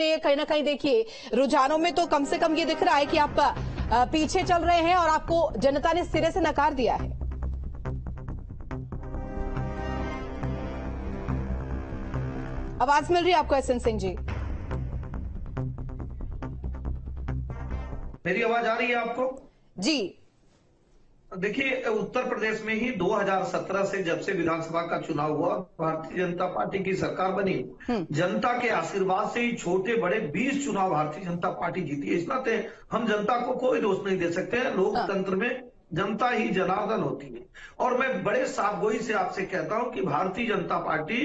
कहीं ना कहीं देखिए रुझानों में तो कम से कम ये दिख रहा है कि आप पीछे चल रहे हैं और आपको जनता ने सिरे से नकार दिया है। आवाज मिल रही है आपको एसएन सिंह जी? मेरी आवाज आ रही है आपको? जी देखिए, उत्तर प्रदेश में ही 2017 से जब से विधानसभा का चुनाव हुआ, भारतीय जनता पार्टी की सरकार बनी, जनता के आशीर्वाद से ही छोटे बड़े 20 चुनाव भारतीय जनता पार्टी जीती है। इस नाते हम जनता को कोई दोष नहीं दे सकते हैं। लोकतंत्र में जनता ही जनार्दन होती है। और मैं बड़े साफगोई से आपसे कहता हूं कि भारतीय जनता पार्टी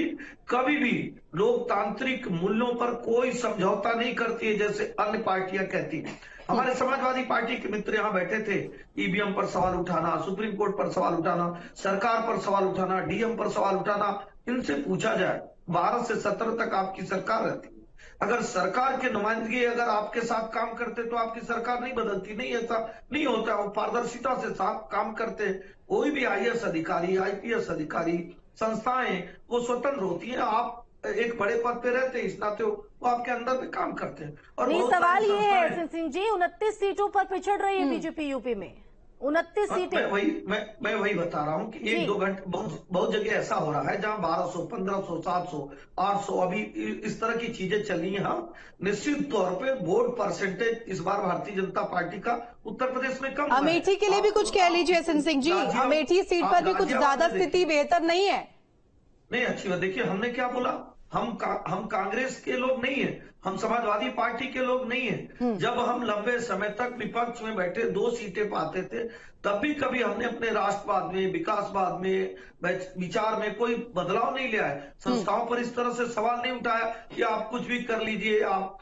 कभी भी लोकतांत्रिक मूल्यों पर कोई समझौता नहीं करती है जैसे अन्य पार्टियां कहती हैं। हमारे समाजवादी पार्टी के मित्र यहां बैठे थे, ईवीएम पर सवाल उठाना, सुप्रीम कोर्ट पर सवाल उठाना, सरकार पर सवाल उठाना, डीएम पर सवाल उठाना। इनसे पूछा जाए 12 से 17 तक आपकी सरकार रहती है, अगर सरकार के नुमाइंदगी अगर आपके साथ काम करते तो आपकी सरकार नहीं बदलती। नहीं, ऐसा नहीं होता। वो पारदर्शिता से साथ काम करते। कोई भी आईएएस अधिकारी, आईपीएस अधिकारी, संस्थाएं वो स्वतंत्र होती है। आप एक बड़े पद पे रहते हैं, इस नाते वो आपके अंदर में काम करते हैं। और नहीं, सवाल ये है एसएन सिंह जी, 29 सीटों पर पिछड़ रही है बीजेपी यूपी में। 29 सीटें। मैं वही बता रहा हूँ कि 1-2 घंटे बहुत जगह ऐसा हो रहा है जहां 1200, 1500, 700, 800 अभी इस तरह की चीजें चल रही हैं। हम निश्चित तौर पे वोट परसेंटेज इस बार भारतीय जनता पार्टी का उत्तर प्रदेश में कम। अमेठी के लिए भी कुछ कह लीजिए एसएन सिंह जी, अमेठी सीट पर भी कुछ ज्यादा स्थिति बेहतर नहीं है। नहीं, अच्छी बात। देखिए, हमने क्या बोला, हम कांग्रेस के लोग नहीं है, हम समाजवादी पार्टी के लोग नहीं है। जब हम लंबे समय तक विपक्ष में बैठे 2 सीटें पाते थे, तब भी कभी हमने अपने राष्ट्रवाद में, विकासवाद में, विचार में कोई बदलाव नहीं लिया है। संस्थाओं पर इस तरह से सवाल नहीं उठाया कि आप कुछ भी कर लीजिए, आप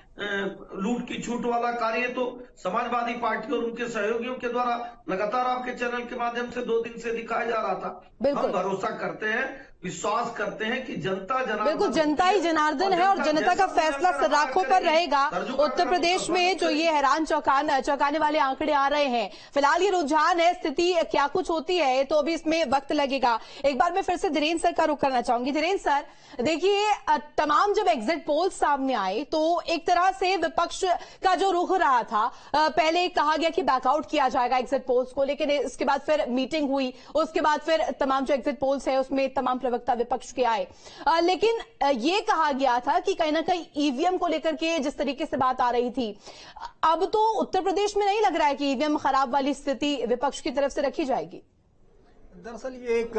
लूट की छूट वाला कार्य तो समाजवादी पार्टी और उनके सहयोगियों के द्वारा लगातार आपके चैनल के माध्यम से 2 दिन से दिखाया जा रहा था। हम भरोसा करते हैं, विश्वास करते हैं कि जनता जनार्दन, बिल्कुल जनता ही जनार्दन है और जनता का फैसला सराखों पर रहेगा। उत्तर प्रदेश में जो ये हैरान चौंकाने वाले आंकड़े आ रहे हैं, फिलहाल ये रुझान है, स्थिति क्या कुछ होती है तो अभी इसमें वक्त लगेगा। एक बार मैं फिर से धीरेन्द्र सर का रुख करना चाहूंगी। धीरेन्द्र सर, देखिए तमाम जब एग्जिट पोल सामने आए तो एक तरह से विपक्ष का जो रुख रहा था, पहले कहा गया कि बैकआउट किया जाएगा एग्जिट पोल्स को, लेकिन इसके बाद फिर मीटिंग हुई, उसके बाद फिर तमाम जो एग्जिट पोल्स है उसमें तमाम प्रवक्ता विपक्ष के आए, लेकिन ये कहा गया था कि कहीं ना कहीं ईवीएम को लेकर के जिस तरीके से बात आ रही थी, अब तो उत्तर प्रदेश में नहीं लग रहा है कि ईवीएम खराब वाली स्थिति विपक्ष की तरफ से रखी जाएगी। दरअसल ये एक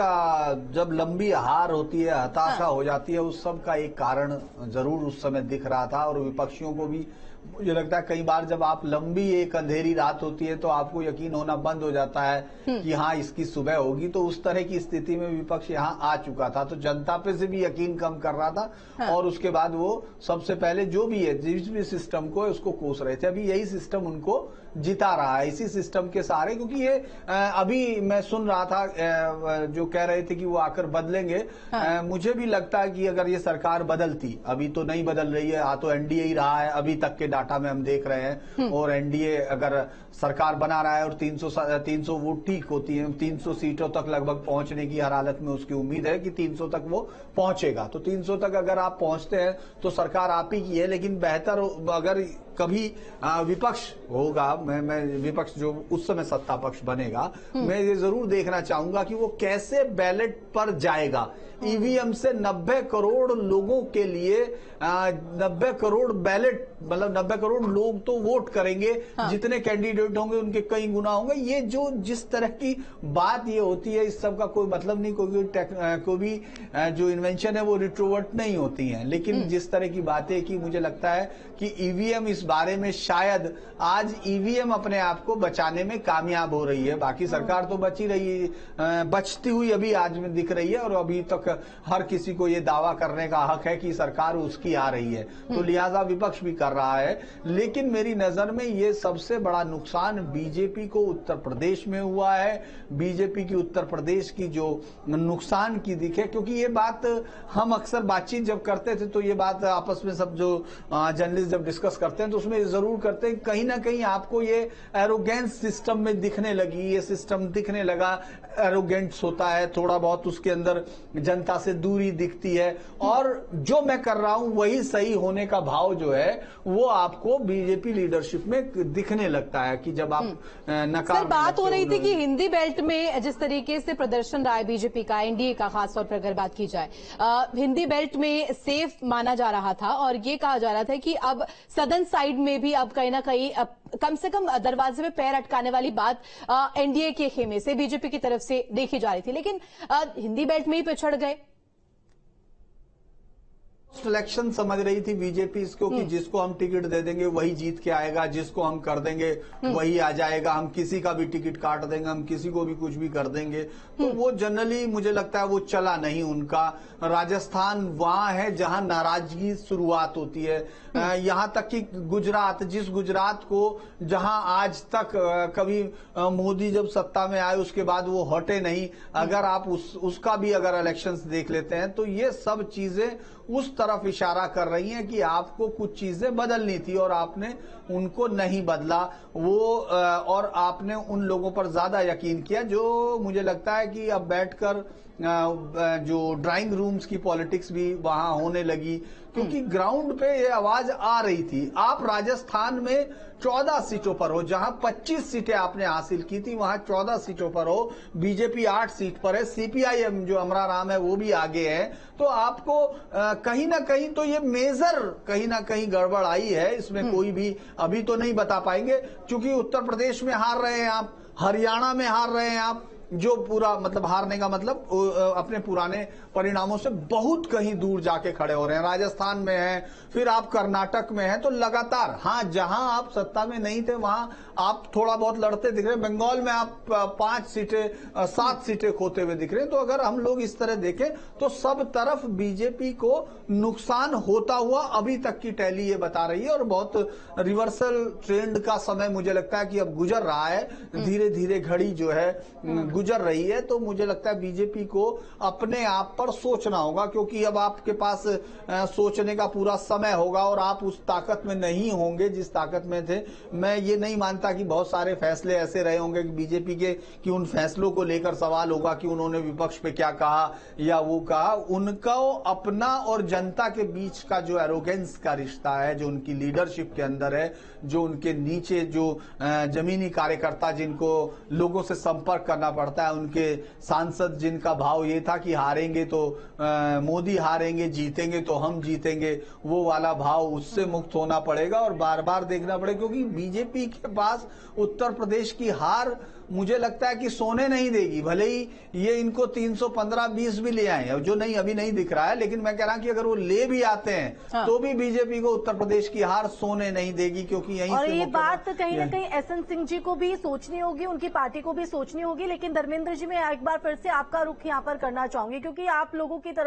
जब लंबी हार होती है, हताशा हो जाती है, उस सब का एक कारण जरूर उस समय दिख रहा था। और विपक्षियों को भी मुझे लगता है कई बार जब आप लंबी एक अंधेरी रात होती है तो आपको यकीन होना बंद हो जाता है कि हाँ इसकी सुबह होगी। तो उस तरह की स्थिति में विपक्ष यहाँ आ चुका था, तो जनता पे से भी यकीन कम कर रहा था। और उसके बाद वो सबसे पहले जो भी है, जिस भी सिस्टम को उसको कोस रहे थे। अभी यही सिस्टम उनको जिता रहा है, इसी सिस्टम के सहारे। क्योंकि ये अभी मैं सुन रहा था जो कह रहे थे कि वो आकर बदलेंगे। मुझे भी लगता है कि अगर ये सरकार बदलती, अभी तो नहीं बदल रही है, तो एनडीए ही रहा है अभी तक के डाटा में हम देख रहे हैं। और एनडीए अगर सरकार बना रहा है और 300 वोट ठीक होती है, 300 सीटों तक लगभग पहुंचने की हर हालत में उसकी उम्मीद है कि 300 तक वो पहुंचेगा। तो 300 तक अगर आप पहुंचते हैं तो सरकार आप ही की है। लेकिन बेहतर अगर कभी विपक्ष होगा, मैं विपक्ष जो उस समय सत्ता पक्ष बनेगा, मैं ये जरूर देखना चाहूंगा कि वो कैसे बैलेट पर जाएगा। ईवीएम से 90 करोड़ लोगों के लिए 90 करोड़ बैलेट, मतलब 90 करोड़ लोग तो वोट करेंगे। जितने कैंडिडेट होंगे उनके कई गुना होंगे। ये जो जिस तरह की बात ये होती है, इस सब का कोई मतलब नहीं, कोई भी जो इन्वेंशन है वो रिट्रोवर्ट नहीं होती है। लेकिन जिस तरह की बातें की, मुझे लगता है कि ईवीएम इस बारे में शायद आज ईवीएम अपने आप को बचाने में कामयाब हो रही है। बाकी सरकार तो बची रही है, बचती हुई अभी आज में दिख रही है। और अभी तक हर किसी को ये दावा करने का हक है कि सरकार उसकी आ रही है, तो लिहाजा विपक्ष भी कर रहा है। लेकिन मेरी नजर में ये सबसे बड़ा नुकसान बीजेपी को उत्तर प्रदेश में हुआ है। बीजेपी की उत्तर प्रदेश की जो नुकसान की दिखे, क्योंकि ये बात हम अक्सर बातचीत जब करते थे तो ये बात आपस में सब जो जर्नलिस्ट जब डिस्कस करते हैं तो उसमें जरूर करते हैं, कहीं ना कहीं आपको ये एरोगेंस सिस्टम में दिखने लगी। ये सिस्टम दिखने लगा एरोगेंट्स होता है, थोड़ा बहुत उसके अंदर जनता से दूरी दिखती है, और जो मैं कर रहा हूं वही सही होने का भाव जो है वो आपको बीजेपी लीडरशिप में दिखने लगता है कि जब आप नकार। सर, बात हो रही थी कि हिंदी बेल्ट में जिस तरीके से प्रदर्शन रहा है बीजेपी का, एनडीए का खासतौर पर अगर बात की जाए, हिंदी बेल्ट में सेफ माना जा रहा था और ये कहा जा रहा था कि अब सदन साइड में भी अब कहीं ना कहीं कम से कम दरवाजे में पैर अटकाने वाली बात एनडीए के खेमे से बीजेपी की तरफ से देखी जा रही थी, लेकिन हिंदी बेल्ट में ही पिछड़ गए। इलेक्शन समझ रही थी बीजेपी इसको कि जिसको हम टिकट दे देंगे वही जीत के आएगा, जिसको हम कर देंगे वही आ जाएगा, हम किसी का भी टिकट काट देंगे, हम किसी को भी कुछ भी कर देंगे। तो वो जनरली मुझे लगता है वो चला नहीं उनका। राजस्थान वहां है जहां नाराजगी शुरुआत होती है, यहां तक कि गुजरात, जिस गुजरात को जहां आज तक कभी मोदी जब सत्ता में आए उसके बाद वो हटे नहीं, अगर आप उसका भी अगर इलेक्शंस देख लेते हैं तो ये सब चीजें उस तरफ इशारा कर रही हैं कि आपको कुछ चीजें बदलनी थी और आपने उनको नहीं बदला। वो और आपने उन लोगों पर ज्यादा यकीन किया जो मुझे लगता है कि अब बैठकर जो ड्राइंग रूम्स की पॉलिटिक्स भी वहां होने लगी, क्योंकि ग्राउंड पे ये आवाज आ रही थी। आप राजस्थान में 14 सीटों पर हो, जहां 25 सीटें आपने हासिल की थी वहां 14 सीटों पर हो, बीजेपी 8 सीट पर है, सीपीआईएम जो अमरा राम है वो भी आगे है। तो आपको कहीं ना कहीं तो ये मेजर कहीं ना कहीं गड़बड़ आई है, इसमें कोई भी अभी तो नहीं बता पाएंगे, क्योंकि उत्तर प्रदेश में हार रहे हैं आप, हरियाणा में हार रहे हैं आप, जो पूरा मतलब हारने का मतलब अपने पुराने परिणामों से बहुत कहीं दूर जाके खड़े हो रहे हैं। राजस्थान में है, फिर आप कर्नाटक में है, तो लगातार हाँ जहां आप सत्ता में नहीं थे वहां आप थोड़ा बहुत लड़ते दिख रहे हैं। बंगाल में आप 5 सीटें 7 सीटें खोते हुए दिख रहे हैं। तो अगर हम लोग इस तरह देखें तो सब तरफ बीजेपी को नुकसान होता हुआ अभी तक की टैली ये बता रही है, और बहुत रिवर्सल ट्रेंड का समय मुझे लगता है कि अब गुजर रहा है, धीरे धीरे घड़ी जो है गुजर रही है। तो मुझे लगता है बीजेपी को अपने आप पर सोचना होगा, क्योंकि अब आपके पास सोचने का पूरा समय होगा और आप उस ताकत में नहीं होंगे जिस ताकत में थे। मैं ये नहीं मानता कि बहुत सारे फैसले ऐसे रहे होंगे कि बीजेपी के कि उन फैसलों को लेकर सवाल होगा कि उन्होंने विपक्ष पे क्या कहा या वो कहा। उनका अपना और जनता के बीच का जो एरोगेंस का रिश्ता है, जो उनकी लीडरशिप के अंदर है, जो उनके नीचे जो जमीनी कार्यकर्ता जिनको लोगों से संपर्क करना पड़ता है, उनके सांसद जिनका भाव ये था कि हारेंगे तो मोदी हारेंगे, जीतेंगे तो हम जीतेंगे, वो वाला भाव उससे मुक्त होना पड़ेगा और बार बार देखना पड़ेगा। क्योंकि बीजेपी के पास उत्तर प्रदेश की हार मुझे लगता है कि सोने नहीं देगी, भले ही ये इनको 315-20 भी ले आए, जो नहीं अभी नहीं दिख रहा है, लेकिन मैं कह रहा हूं कि अगर वो ले भी आते हैं तो भी बीजेपी को उत्तर प्रदेश की हार सोने नहीं देगी, क्योंकि यहीं और से ये बात कहीं ना कहीं एसएन सिंह जी को भी सोचनी होगी, उनकी पार्टी को भी सोचनी होगी। लेकिन धर्मेंद्र जी, मैं एक बार फिर से आपका रुख यहाँ पर करना चाहूंगी, क्योंकि आप लोगों की तरफ